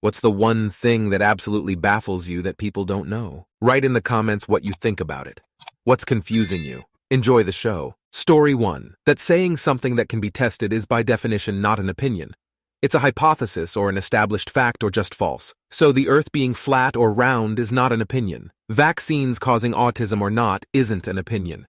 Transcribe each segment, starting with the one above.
What's the one thing that absolutely baffles you that people don't know? Write in the comments what you think about it. What's confusing you? Enjoy the show. Story 1. That saying something that can be tested is by definition not an opinion. It's a hypothesis or an established fact or just false. So the Earth being flat or round is not an opinion. Vaccines causing autism or not isn't an opinion.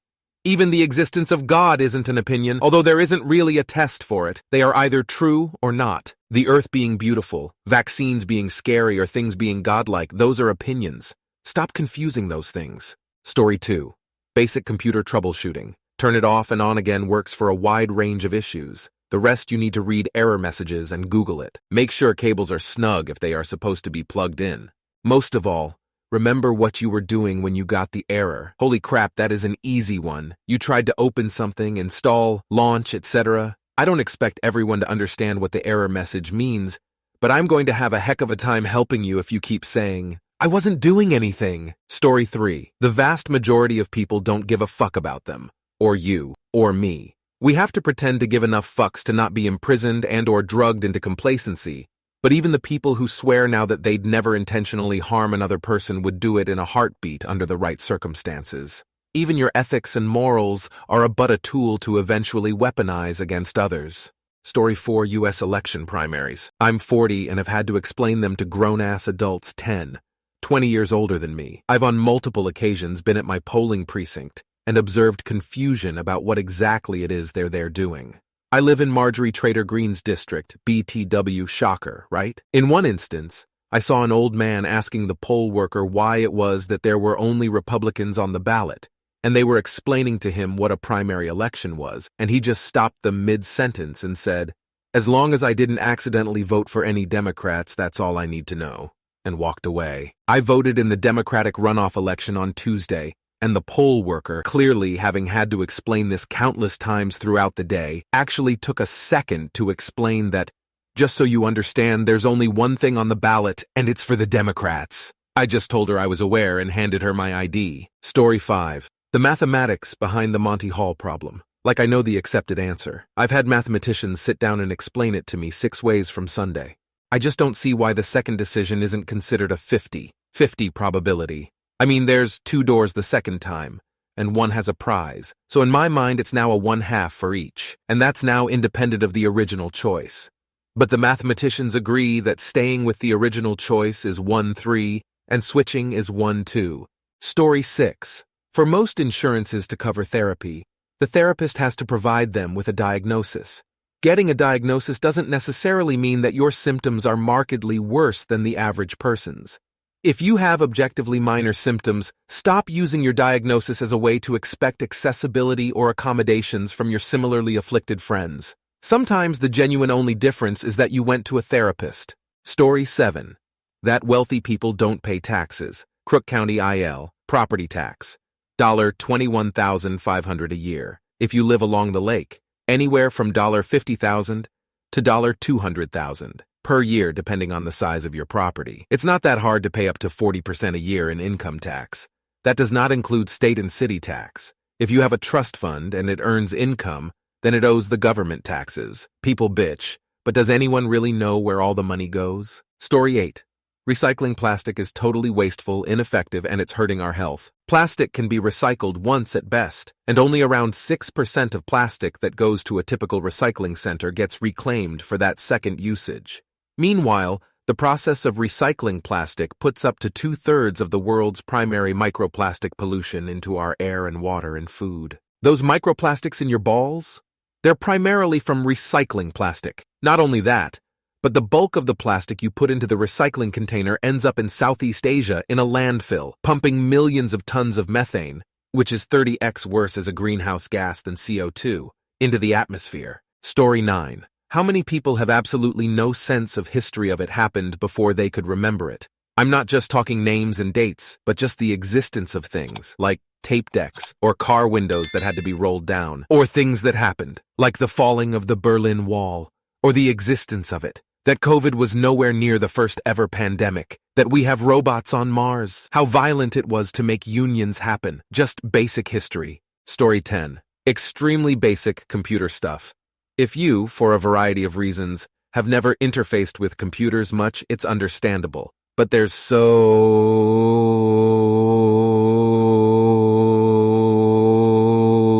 Even the existence of God isn't an opinion, although there isn't really a test for it. They are either true or not. The Earth being beautiful, vaccines being scary, or things being godlike, those are opinions. Stop confusing those things. Story 2. Basic computer troubleshooting. Turn it off and on again works for a wide range of issues. The rest you need to read error messages and Google it. Make sure cables are snug if they are supposed to be plugged in. Most of all, remember what you were doing when you got the error. Holy crap, that is an easy one. You tried to open something, install, launch, etc. I don't expect everyone to understand what the error message means, but I'm going to have a heck of a time helping you if you keep saying, "I wasn't doing anything." Story 3. The vast majority of people don't give a fuck about them, or you, or me. We have to pretend to give enough fucks to not be imprisoned and or drugged into complacency. But even the people who swear now that they'd never intentionally harm another person would do it in a heartbeat under the right circumstances. Even your ethics and morals are but a tool to eventually weaponize against others. Story 4. U.S. election primaries. I'm 40 and have had to explain them to grown-ass adults 10, 20 years older than me. I've on multiple occasions been at my polling precinct and observed confusion about what exactly it is they're there doing. I live in Marjorie Trader Greene's district, BTW, shocker, right? In one instance, I saw an old man asking the poll worker why it was that there were only Republicans on the ballot, and they were explaining to him what a primary election was, and he just stopped them mid-sentence and said, "As long as I didn't accidentally vote for any Democrats, that's all I need to know," and walked away. I voted in the Democratic runoff election on Tuesday, and the poll worker, clearly having had to explain this countless times throughout the day, actually took a second to explain that, "Just so you understand, there's only one thing on the ballot, and it's for the Democrats." I just told her I was aware and handed her my ID. Story 5. The mathematics behind the Monty Hall problem. Like I know the accepted answer. I've had mathematicians sit down and explain it to me 6 ways from Sunday. I just don't see why the second decision isn't considered a 50-50 probability. I mean, there's 2 doors the second time, and one has a prize. So in my mind, it's now a 1/2 for each, and that's now independent of the original choice. But the mathematicians agree that staying with the original choice is 1-3, and switching is 1-2. Story 6. For most insurances to cover therapy, the therapist has to provide them with a diagnosis. Getting a diagnosis doesn't necessarily mean that your symptoms are markedly worse than the average person's. If you have objectively minor symptoms, stop using your diagnosis as a way to expect accessibility or accommodations from your similarly afflicted friends. Sometimes the genuine only difference is that you went to a therapist. Story 7. That wealthy people don't pay taxes. Crook County IL, property tax. $21,500 a year. If you live along the lake, anywhere from $50,000 to $200,000. Per year depending on the size of your property. It's not that hard to pay up to 40% a year in income tax. That does not include state and city tax. If you have a trust fund and it earns income, then it owes the government taxes. People bitch, but does anyone really know where all the money goes? Story 8. Recycling plastic is totally wasteful, ineffective, and it's hurting our health. Plastic can be recycled once at best, and only around 6% of plastic that goes to a typical recycling center gets reclaimed for that second usage. Meanwhile, the process of recycling plastic puts up to 2/3 of the world's primary microplastic pollution into our air and water and food. Those microplastics in your balls? They're primarily from recycling plastic. Not only that, but the bulk of the plastic you put into the recycling container ends up in Southeast Asia in a landfill, pumping millions of tons of methane, which is 30x worse as a greenhouse gas than CO2, into the atmosphere. Story 9. How many people have absolutely no sense of history of it happened before they could remember it? I'm not just talking names and dates, but just the existence of things, like tape decks, or car windows that had to be rolled down, or things that happened, like the falling of the Berlin Wall, or the existence of it, that COVID was nowhere near the first ever pandemic, that we have robots on Mars, how violent it was to make unions happen, just basic history. Story 10. Extremely basic computer stuff. If you, for a variety of reasons, have never interfaced with computers much, it's understandable. But there's so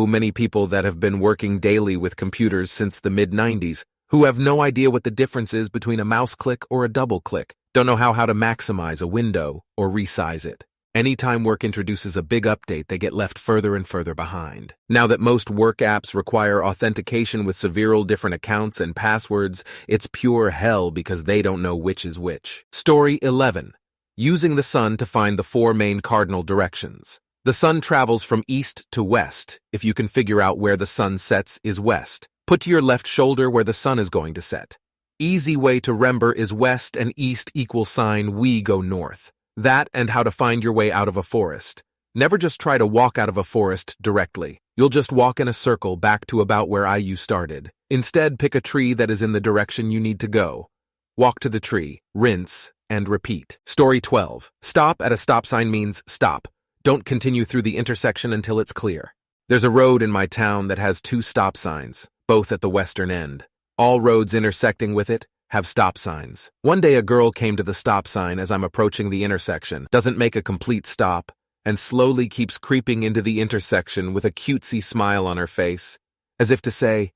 many people that have been working daily with computers since the mid-90s who have no idea what the difference is between a mouse click or a double click, don't know how to maximize a window or resize it. Anytime work introduces a big update, they get left further and further behind. Now that most work apps require authentication with several different accounts and passwords, it's pure hell because they don't know which is which. Story 11. Using the sun to find the 4 main cardinal directions. The sun travels from east to west. If you can figure out where the sun sets is west, put to your left shoulder where the sun is going to set. Easy way to remember is west and east equal sign we go north. That and how to find your way out of a forest. Never just try to walk out of a forest directly. You'll just walk in a circle back to about where you started. Instead, pick a tree that is in the direction you need to go. Walk to the tree, rinse, and repeat. Story 12. Stop at a stop sign means stop. Don't continue through the intersection until it's clear. There's a road in my town that has 2 stop signs, both at the western end. All roads intersecting with it have stop signs. One day a girl came to the stop sign as I'm approaching the intersection, doesn't make a complete stop, and slowly keeps creeping into the intersection with a cutesy smile on her face, as if to say,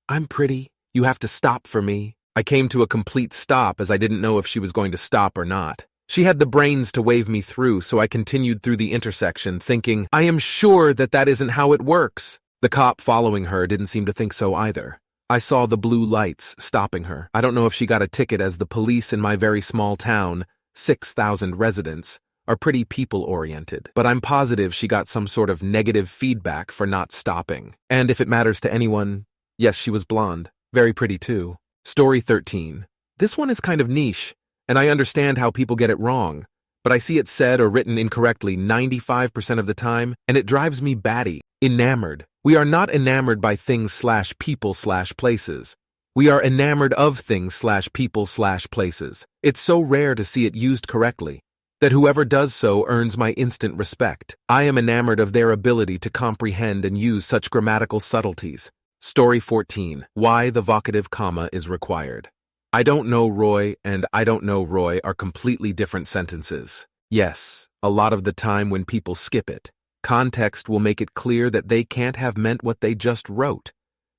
"I'm pretty, you have to stop for me." I came to a complete stop as I didn't know if she was going to stop or not. She had the brains to wave me through, so I continued through the intersection, thinking, I am sure that isn't how it works. The cop following her didn't seem to think so either. I saw the blue lights stopping her. I don't know if she got a ticket, as the police in my very small town, 6,000 residents, are pretty people-oriented, but I'm positive she got some sort of negative feedback for not stopping. And if it matters to anyone, yes, she was blonde. Very pretty too. Story 13. This one is kind of niche, and I understand how people get it wrong, but I see it said or written incorrectly 95% of the time, and it drives me batty. Enamored. We are not enamored by things/people/places. We are enamored of things/people/places. It's so rare to see it used correctly that whoever does so earns my instant respect. I am enamored of their ability to comprehend and use such grammatical subtleties. Story 14. Why the vocative comma is required. I don't know Roy and I don't know Roy are completely different sentences. Yes, a lot of the time when people skip it, context will make it clear that they can't have meant what they just wrote,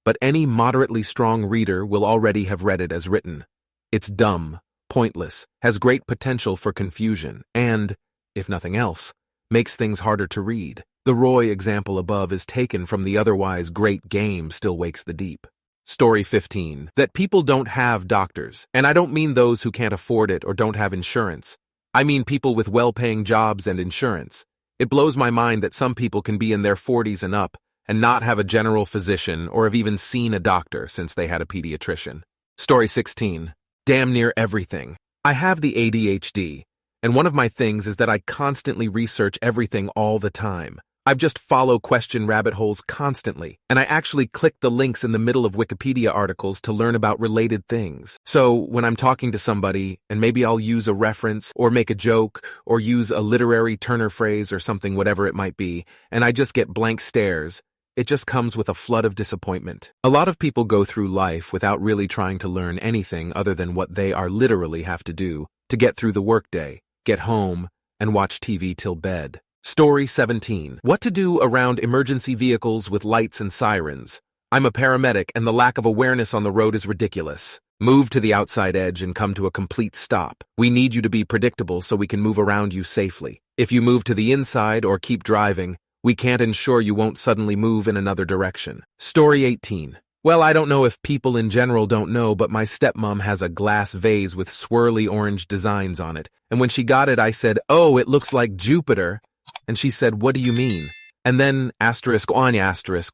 but any moderately strong reader will already have read it as written. It's dumb, pointless, has great potential for confusion, and, if nothing else, makes things harder to read. The Roy example above is taken from the otherwise great game Still Wakes the Deep. Story 15. That people don't have doctors, and I don't mean those who can't afford it or don't have insurance. I mean people with well-paying jobs and insurance. It blows my mind that some people can be in their 40s and up and not have a general physician or have even seen a doctor since they had a pediatrician. Story 16. Damn near everything. I have the ADHD, and one of my things is that I constantly research everything all the time. I've just follow question rabbit holes constantly, and I actually click the links in the middle of Wikipedia articles to learn about related things. So when I'm talking to somebody, and maybe I'll use a reference or make a joke or use a literary Turner phrase or something, whatever it might be, and I just get blank stares, it just comes with a flood of disappointment. A lot of people go through life without really trying to learn anything other than what they are literally have to do to get through the workday, get home, and watch TV till bed. Story 17. What to do around emergency vehicles with lights and sirens. I'm a paramedic and the lack of awareness on the road is ridiculous. Move to the outside edge and come to a complete stop. We need you to be predictable so we can move around you safely. If you move to the inside or keep driving, we can't ensure you won't suddenly move in another direction. Story 18. Well, I don't know if people in general don't know, but my stepmom has a glass vase with swirly orange designs on it. And when she got it, I said, "Oh, it looks like Jupiter." And she said, "What do you mean?" And then *on*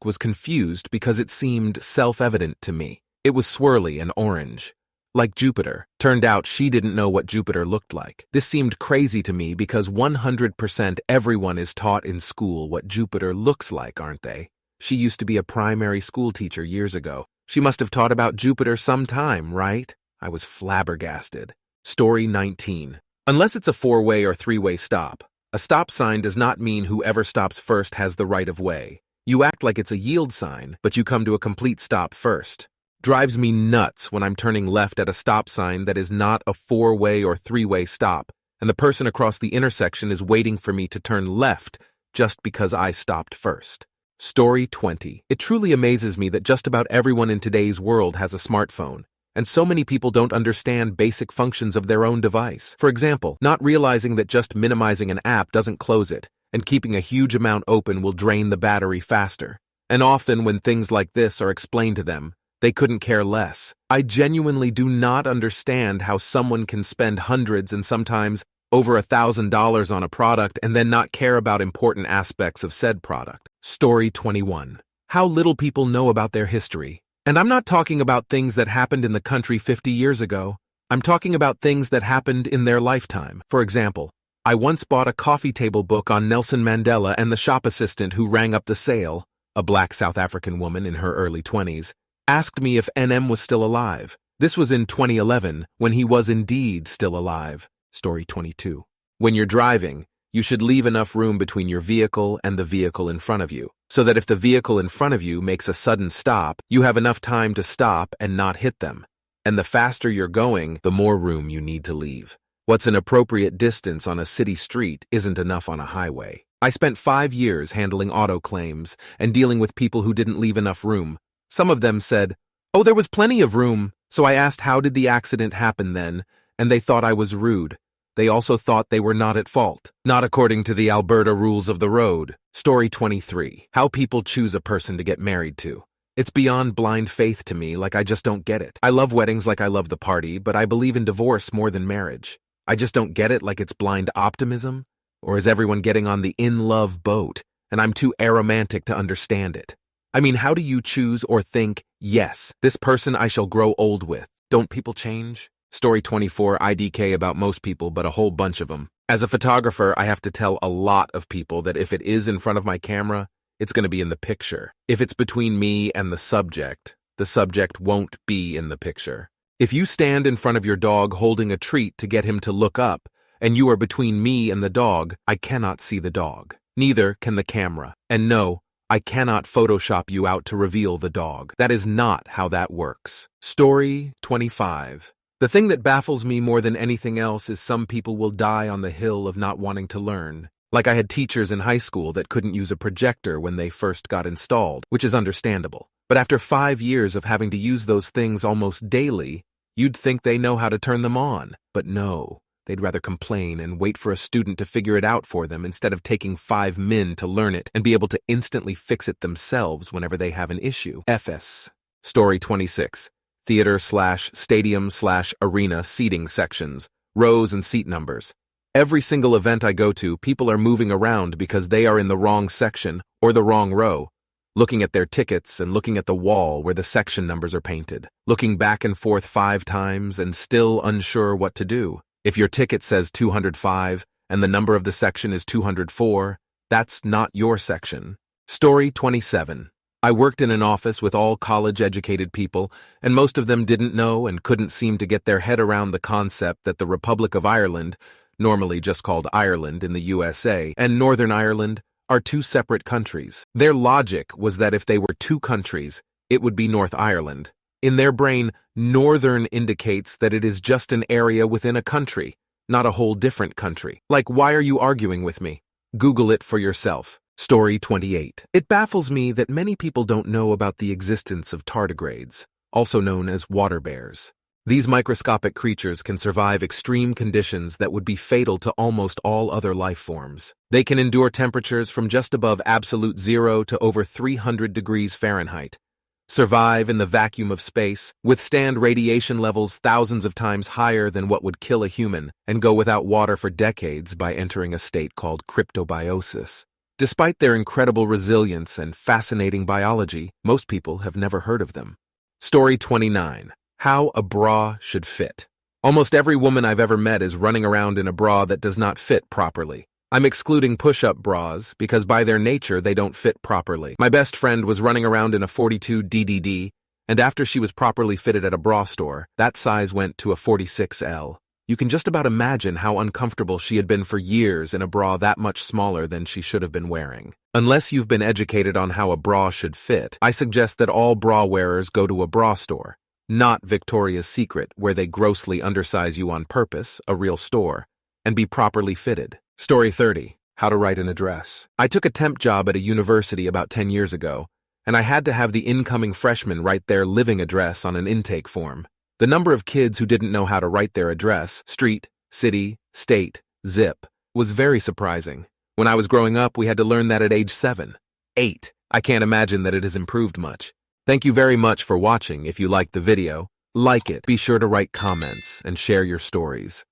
was confused because it seemed self-evident to me. It was swirly and orange, like Jupiter. Turned out she didn't know what Jupiter looked like. This seemed crazy to me because 100% everyone is taught in school what Jupiter looks like, aren't they? She used to be a primary school teacher years ago. She must have taught about Jupiter sometime, right? I was flabbergasted. Story 19. Unless it's a 4-way or 3-way stop, a stop sign does not mean whoever stops first has the right of way. You act like it's a yield sign, but you come to a complete stop first. Drives me nuts when I'm turning left at a stop sign that is not a four-way or three-way stop, and the person across the intersection is waiting for me to turn left just because I stopped first. Story 20. It truly amazes me that just about everyone in today's world has a smartphone, and so many people don't understand basic functions of their own device. For example, not realizing that just minimizing an app doesn't close it, and keeping a huge amount open will drain the battery faster. And often when things like this are explained to them, they couldn't care less. I genuinely do not understand how someone can spend hundreds and sometimes over $1,000 on a product and then not care about important aspects of said product. Story 21. How little people know about their history. And I'm not talking about things that happened in the country 50 years ago. I'm talking about things that happened in their lifetime. For example, I once bought a coffee table book on Nelson Mandela and the shop assistant who rang up the sale, a black South African woman in her early 20s, asked me if NM was still alive. This was in 2011, when he was indeed still alive. Story 22. When you're driving, you should leave enough room between your vehicle and the vehicle in front of you, so that if the vehicle in front of you makes a sudden stop, you have enough time to stop and not hit them. And the faster you're going, the more room you need to leave. What's an appropriate distance on a city street isn't enough on a highway. I spent 5 years handling auto claims and dealing with people who didn't leave enough room. Some of them said, "Oh, there was plenty of room." So I asked how did the accident happen then, and they thought I was rude. They also thought they were not at fault, not according to the Alberta rules of the road. Story 23. How people choose a person to get married to. It's beyond blind faith to me, like I just don't get it. I love weddings like I love the party, but I believe in divorce more than marriage. I just don't get it, like it's blind optimism? Or is everyone getting on the in-love boat, and I'm too aromantic to understand it? I mean, how do you choose or think, yes, this person I shall grow old with? Don't people change? Story 24. IDK about most people, but a whole bunch of them. As a photographer, I have to tell a lot of people that if it is in front of my camera, it's going to be in the picture. If it's between me and the subject won't be in the picture. If you stand in front of your dog holding a treat to get him to look up, and you are between me and the dog, I cannot see the dog. Neither can the camera. And no, I cannot Photoshop you out to reveal the dog. That is not how that works. Story 25. The thing that baffles me more than anything else is some people will die on the hill of not wanting to learn. Like I had teachers in high school that couldn't use a projector when they first got installed, which is understandable. But after 5 years of having to use those things almost daily, you'd think they know how to turn them on. But no. They'd rather complain and wait for a student to figure it out for them instead of taking 5 min to learn it and be able to instantly fix it themselves whenever they have an issue. FS. Story 26. Theater/stadium/arena seating sections, rows and seat numbers. Every single event I go to, people are moving around because they are in the wrong section or the wrong row, looking at their tickets and looking at the wall where the section numbers are painted, looking back and forth 5 times and still unsure what to do. If your ticket says 205 and the number of the section is 204, that's not your section. Story 27. I worked in an office with all college-educated people, and most of them didn't know and couldn't seem to get their head around the concept that the Republic of Ireland, normally just called Ireland in the USA, and Northern Ireland are 2 separate countries. Their logic was that if they were 2 countries, it would be North Ireland. In their brain, northern indicates that it is just an area within a country, not a whole different country. Like, why are you arguing with me? Google it for yourself. Story 28. It baffles me that many people don't know about the existence of tardigrades, also known as water bears. These microscopic creatures can survive extreme conditions that would be fatal to almost all other life forms. They can endure temperatures from just above absolute zero to over 300 degrees Fahrenheit, survive in the vacuum of space, withstand radiation levels thousands of times higher than what would kill a human, and go without water for decades by entering a state called cryptobiosis. Despite their incredible resilience and fascinating biology, most people have never heard of them. Story 29. How a bra should fit. Almost every woman I've ever met is running around in a bra that does not fit properly. I'm excluding push-up bras because by their nature they don't fit properly. My best friend was running around in a 42 DDD, and after she was properly fitted at a bra store, that size went to a 46L. You can just about imagine how uncomfortable she had been for years in a bra that much smaller than she should have been wearing. Unless you've been educated on how a bra should fit, I suggest that all bra wearers go to a bra store, not Victoria's Secret, where they grossly undersize you on purpose, a real store, and be properly fitted. Story 30. How to write an address. I took a temp job at a university about 10 years ago, and I had to have the incoming freshmen write their living address on an intake form. The number of kids who didn't know how to write their address, street, city, state, zip, was very surprising. When I was growing up, we had to learn that at age 7. 8. I can't imagine that it has improved much. Thank you very much for watching. If you liked the video, like it. Be sure to write comments and share your stories.